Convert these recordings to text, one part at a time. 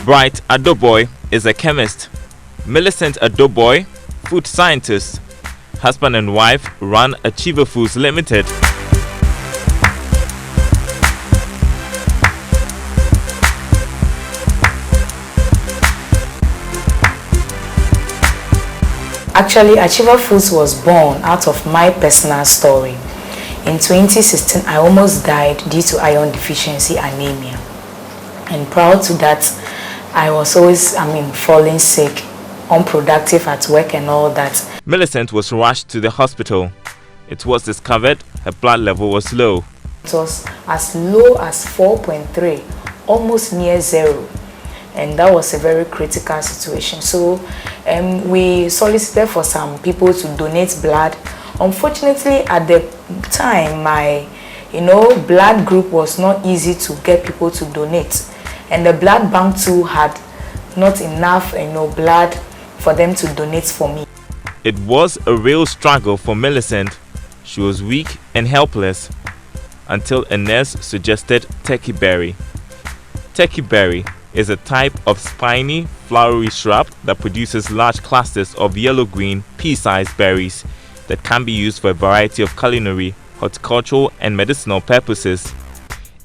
Bright Adoboy is a chemist. Millicent Adoboy, food scientist. Husband and wife run Achieva Foods Limited. Actually, Achieva Foods was born out of my personal story. In 2016, I almost died due to iron deficiency anemia. And prior to that, I was always, falling sick, unproductive at work and all that. Millicent was rushed to the hospital. It was discovered her blood level was low. It was as low as 4.3, almost near zero. And that was a very critical situation. So we solicited for some people to donate blood. Unfortunately, at the time, my blood group was not easy to get people to donate. And the blood bank too had not enough blood for them to donate for me. It was a real struggle for Millicent. She was weak and helpless until a nurse suggested turkey berry. Turkey berry is a type of spiny, flowery shrub that produces large clusters of yellow-green, pea-sized berries that can be used for a variety of culinary, horticultural and medicinal purposes.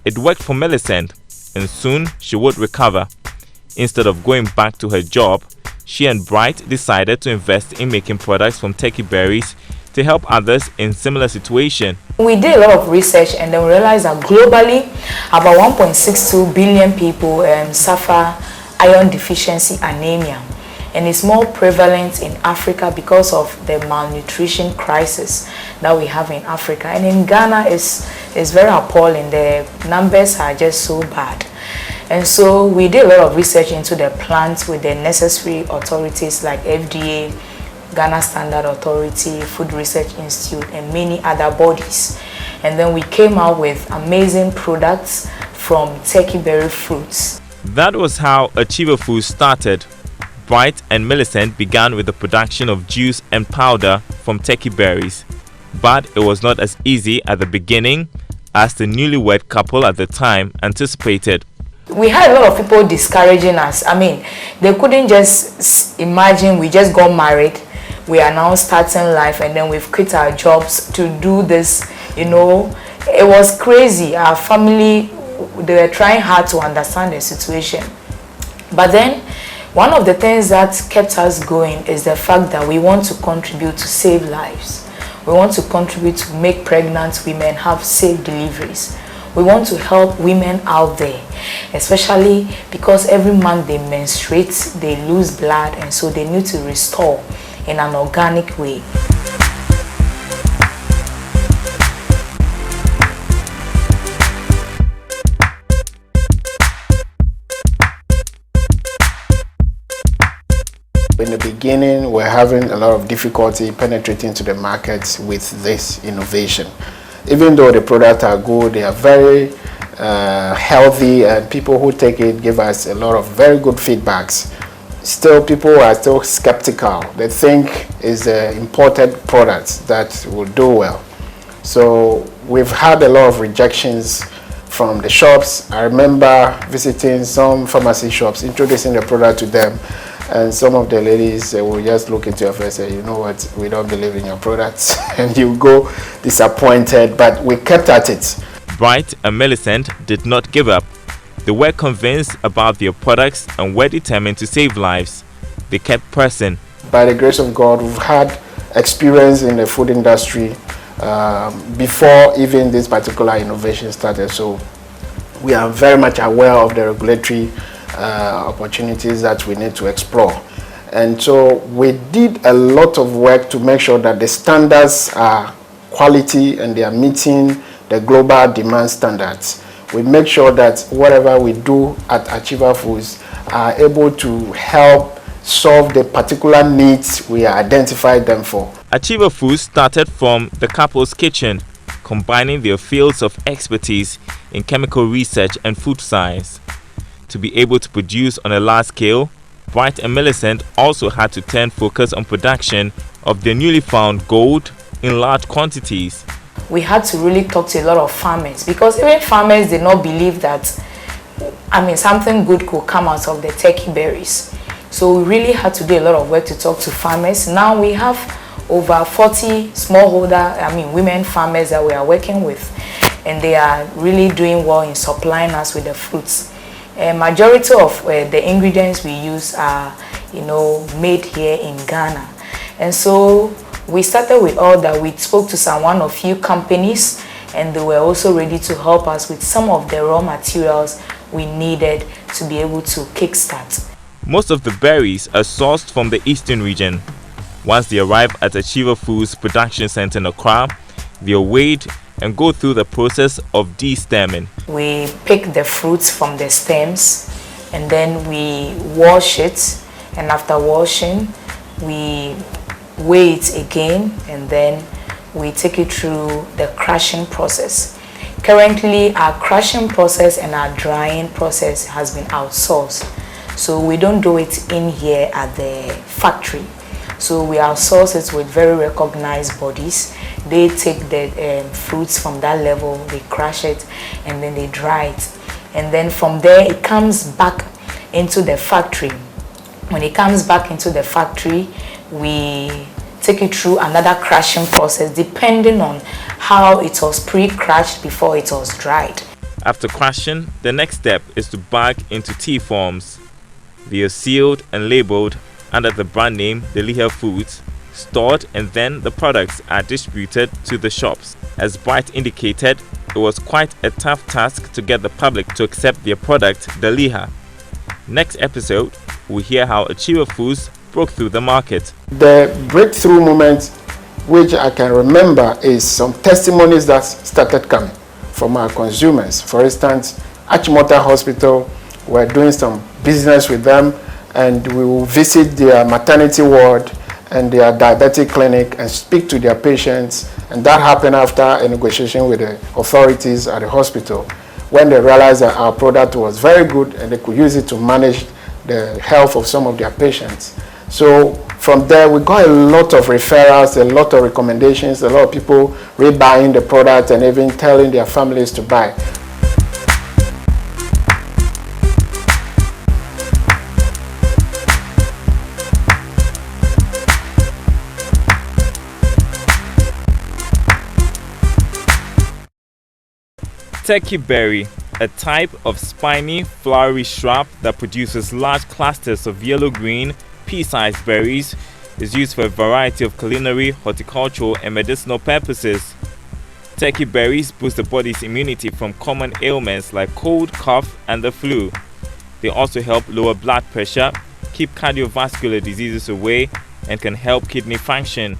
It worked for Millicent, and soon she would recover. Instead of going back to her job, she and Bright decided to invest in making products from turkey berries to help others in similar situation. We did a lot of research and then we realized that globally about 1.62 billion people suffer iron deficiency anemia, and it's more prevalent in Africa because of the malnutrition crisis that we have in Africa. And in Ghana it's very appalling. The numbers are just so bad. And so we did a lot of research into the plant with the necessary authorities like FDA, Ghana Standard Authority, Food Research Institute, and many other bodies. And then we came out with amazing products from turkey berry fruits. That was how Achieva Foods started. Bright and Millicent began with the production of juice and powder from turkey berries. But it was not as easy at the beginning as the newlywed couple at the time anticipated. We had a lot of people discouraging us. They couldn't just imagine we just got married. We are now starting life and then we've quit our jobs to do this. It was crazy. Our family, they were trying hard to understand the situation. But then one of the things that kept us going is the fact that we want to contribute to save lives. We want to contribute to make pregnant women have safe deliveries. We want to help women out there, especially because every month they menstruate, they lose blood, and so they need to restore in an organic way. In the beginning, we're having a lot of difficulty penetrating to the markets with this innovation. Even though the products are good, they are very healthy, and people who take it give us a lot of very good feedbacks. Still, people are still skeptical. They think it's the imported products that will do well. So we've had a lot of rejections from the shops. I remember visiting some pharmacy shops, introducing the product to them, and some of the ladies will just look into your face and say, you know what, we don't believe in your products, and you go disappointed, but we kept at it. Bright and Millicent did not give up. They were convinced about their products and were determined to save lives. They kept pressing. By the grace of God, we've had experience in the food industry before even this particular innovation started. So we are very much aware of the regulatory opportunities that we need to explore. And so we did a lot of work to make sure that the standards are quality and they are meeting the global demand standards. We make sure that whatever we do at Achieva Foods are able to help solve the particular needs we identified them for. Achieva Foods started from the couple's kitchen, combining their fields of expertise in chemical research and food science. To be able to produce on a large scale, Bright and Millicent also had to turn focus on production of their newly found gold in large quantities. We had to really talk to a lot of farmers, because even farmers did not believe that something good could come out of the turkey berries. So we really had to do a lot of work to talk to farmers. Now we have over 40 smallholder, women farmers that we are working with, and they are really doing well in supplying us with the fruits. Majority of the ingredients we use are, made here in Ghana. And so we started with all that. We spoke to one of few companies, and they were also ready to help us with some of the raw materials we needed to be able to kickstart. Most of the berries are sourced from the eastern region. Once they arrive at Achieva Foods Production Center in Accra, they are weighed and go through the process of de-stemming. We pick the fruits from the stems, and then we wash it, and after washing we weigh it again, and then we take it through the crushing process. Currently our crushing process and our drying process has been outsourced, so we don't do it in here at the factory. So we outsource it with very recognized bodies. They take the fruits from that level, they crush it, and then they dry it. And then from there, it comes back into the factory. When it comes back into the factory, we take it through another crushing process, depending on how it was pre-crushed before it was dried. After crushing, the next step is to bag into tea forms. They are sealed and labeled under the brand name Deliha Foods, stored, and then the products are distributed to the shops. As Bright indicated, it was quite a tough task to get the public to accept their product, Deliha. Next episode, we hear how Achieva Foods broke through the market. The breakthrough moment which I can remember is some testimonies that started coming from our consumers. For instance, Achimota Hospital, we're doing some business with them, and we will visit their maternity ward and their diabetic clinic and speak to their patients, and that happened after a negotiation with the authorities at the hospital, when they realized that our product was very good and they could use it to manage the health of some of their patients. So from there we got a lot of referrals, a lot of recommendations, a lot of people rebuying the product and even telling their families to buy. Turkey berry, a type of spiny, flowery shrub that produces large clusters of yellow-green, pea-sized berries, is used for a variety of culinary, horticultural, and medicinal purposes. Turkey berries boost the body's immunity from common ailments like cold, cough, and the flu. They also help lower blood pressure, keep cardiovascular diseases away, and can help kidney function.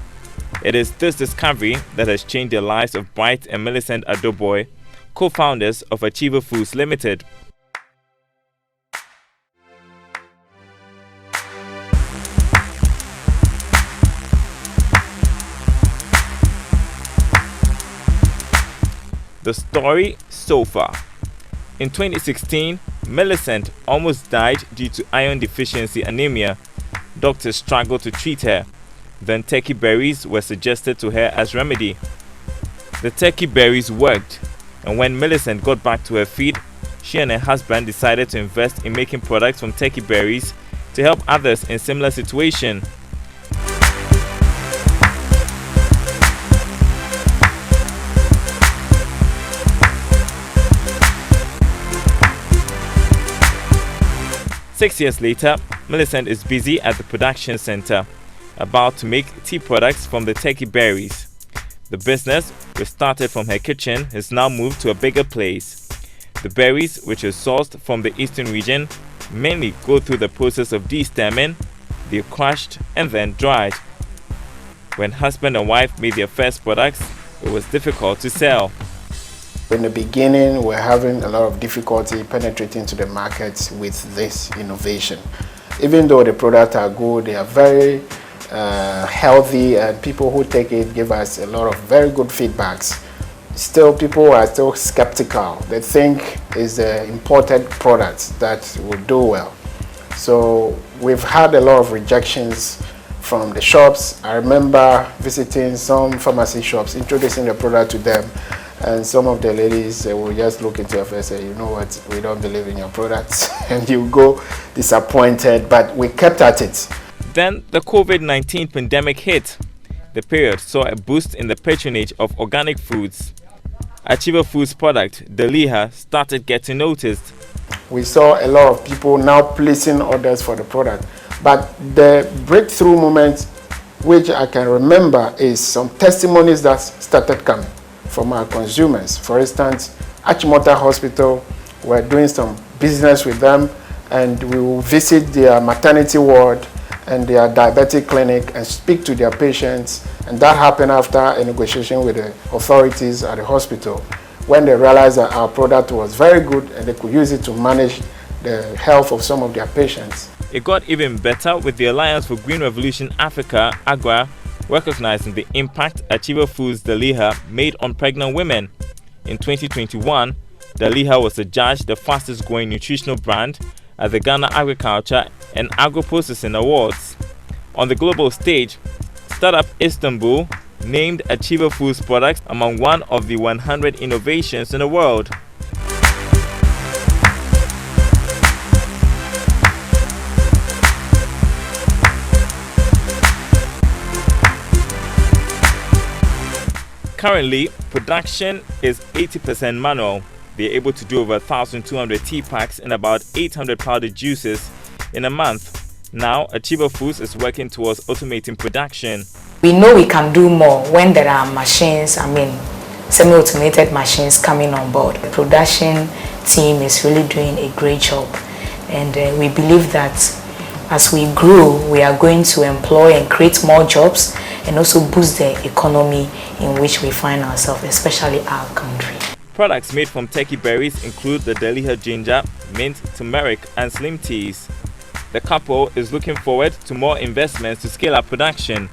It is this discovery that has changed the lives of Bright and Millicent Adoboy, co-founders of Achieva Foods Limited. The story so far. In 2016, Millicent almost died due to iron deficiency anemia. Doctors struggled to treat her. Then turkey berries were suggested to her as remedy. The turkey berries worked, and when Millicent got back to her feet, she and her husband decided to invest in making products from turkey berries to help others in similar situation. Six years later, Millicent is busy at the production center, about to make tea products from the turkey berries. The business, which started from her kitchen, has now moved to a bigger place. The berries, which are sourced from the eastern region, mainly go through the process of de-stemming. They're crushed and then dried. When husband and wife made their first products, it was difficult to sell. In the beginning, we're having a lot of difficulty penetrating to the market with this innovation. Even though the products are good, they are very healthy, and people who take it give us a lot of very good feedbacks. Still, people are still skeptical. They think it's the imported products that will do well. So we've had a lot of rejections from the shops. I remember visiting some pharmacy shops, introducing the product to them, And some of the ladies will just look into your face and say, you know what, we don't believe in your products. And you go disappointed, but we kept at it. Then the COVID-19 pandemic hit. The period saw a boost in the patronage of organic foods. Achieva Foods product, Deliha, started getting noticed. We saw a lot of people now placing orders for the product. But the breakthrough moment, which I can remember, is some testimonies that started coming from our consumers. For instance, Achieva Hospital, we're doing some business with them, and we will visit their maternity ward and their diabetic clinic and speak to their patients. And that happened after a negotiation with the authorities at the hospital, when they realized that our product was very good and they could use it to manage the health of some of their patients. It got even better with the Alliance for Green Revolution Africa, AGRA, recognizing the impact Achieva Foods Deliha made on pregnant women. In 2021, Deliha was adjudged the fastest growing nutritional brand at the Ghana Agriculture and Agro-Processing Awards. On the global stage, Startup Istanbul named Achieva Foods products among one of the 100 innovations in the world. Currently, production is 80% manual. They are able to do over 1,200 tea packs and about 800 powdered juices in a month. Now, Achieva Foods is working towards automating production. We know we can do more when there are machines, semi-automated machines coming on board. The production team is really doing a great job, and we believe that as we grow, we are going to employ and create more jobs and also boost the economy in which we find ourselves, especially our country. Products made from turkey berries include the Deliha ginger, mint, turmeric, and slim teas. The couple is looking forward to more investments to scale up production.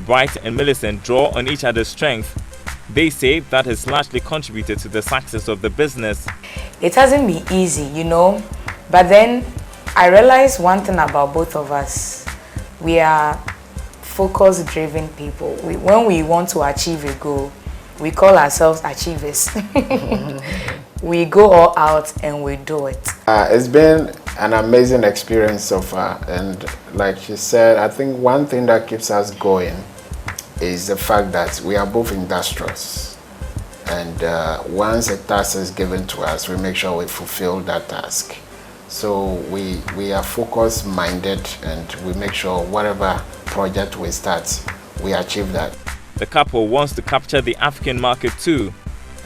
Bright and Millicent draw on each other's strength. They say that has largely contributed to the success of the business. It hasn't been easy, but then I realized one thing about both of us. We are focus-driven people. When we want to achieve a goal, we call ourselves achievers. We go all out and we do it. It's been an amazing experience so far, and like she said, I think one thing that keeps us going is the fact that we are both industrious, and once a task is given to us, we make sure we fulfill that task. So we are focus-minded, and we make sure whatever project we start, we achieve that. The couple wants to capture the African market too.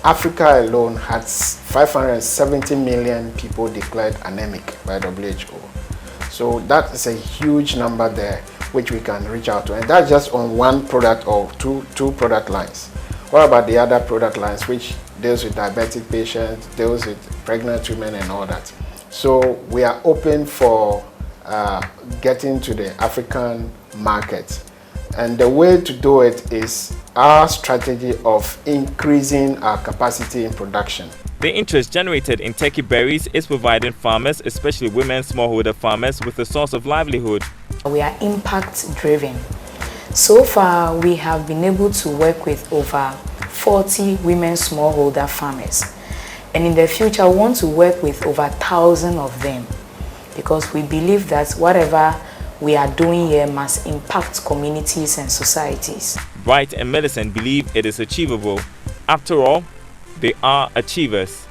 Africa alone has 570 million people declared anemic by WHO. So that is a huge number there which we can reach out to, and that's just on one product or two product lines. What about the other product lines which deals with diabetic patients, deals with pregnant women and all that? So we are open for getting to the African market. And the way to do it is our strategy of increasing our capacity in production. The interest generated in turkey berries is providing farmers, especially women smallholder farmers, with a source of livelihood. We are impact driven. So far, we have been able to work with over 40 women smallholder farmers. And in the future, we want to work with over 1,000 of them, because we believe that whatever we are doing here must impact communities and societies. Bright and Millicent believe it is achievable. After all, they are achievers.